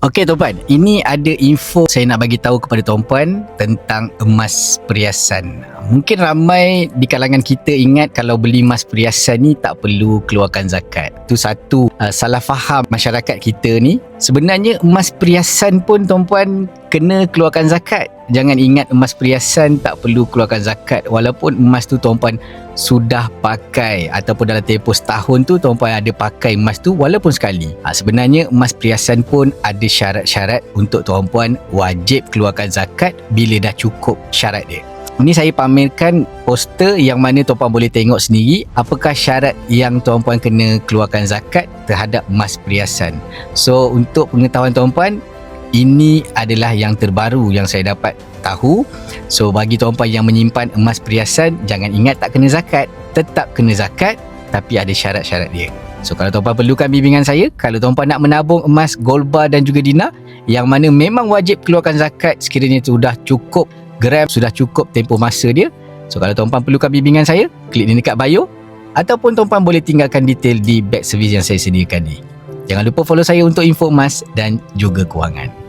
Okey tuan-puan, ini ada info saya nak bagi tahu kepada tuan-puan tentang emas perhiasan. Mungkin ramai di kalangan kita ingat kalau beli emas perhiasan ni tak perlu keluarkan zakat. Itu satu salah faham masyarakat kita ni. Sebenarnya emas perhiasan pun tuan-puan kena keluarkan zakat. Jangan ingat emas perhiasan tak perlu keluarkan zakat. Walaupun emas tu tuan-puan sudah pakai ataupun dalam tempoh setahun tu tuan-puan ada pakai emas tu walaupun sekali. Sebenarnya emas perhiasan pun ada syarat-syarat untuk tuan-puan wajib keluarkan zakat bila dah cukup syarat dia. Ini saya pamerkan poster yang mana tuan-puan boleh tengok sendiri apakah syarat yang tuan-puan kena keluarkan zakat terhadap emas perhiasan. So untuk pengetahuan tuan-puan, ini adalah yang terbaru yang saya dapat tahu. So bagi tuan-puan yang menyimpan emas perhiasan, jangan ingat tak kena zakat. Tetap kena zakat tapi ada syarat-syarat dia. So kalau tuan-puan perlukan bimbingan saya, kalau tuan-puan nak menabung emas, gold bar dan juga dinar yang mana memang wajib keluarkan zakat sekiranya sudah cukup gram, sudah cukup tempoh masa dia. So kalau tuan-puan perlukan bimbingan saya, klik link dekat bio ataupun tuan-puan boleh tinggalkan detail di back service yang saya sediakan ni. Jangan lupa follow saya untuk info emas dan juga kewangan.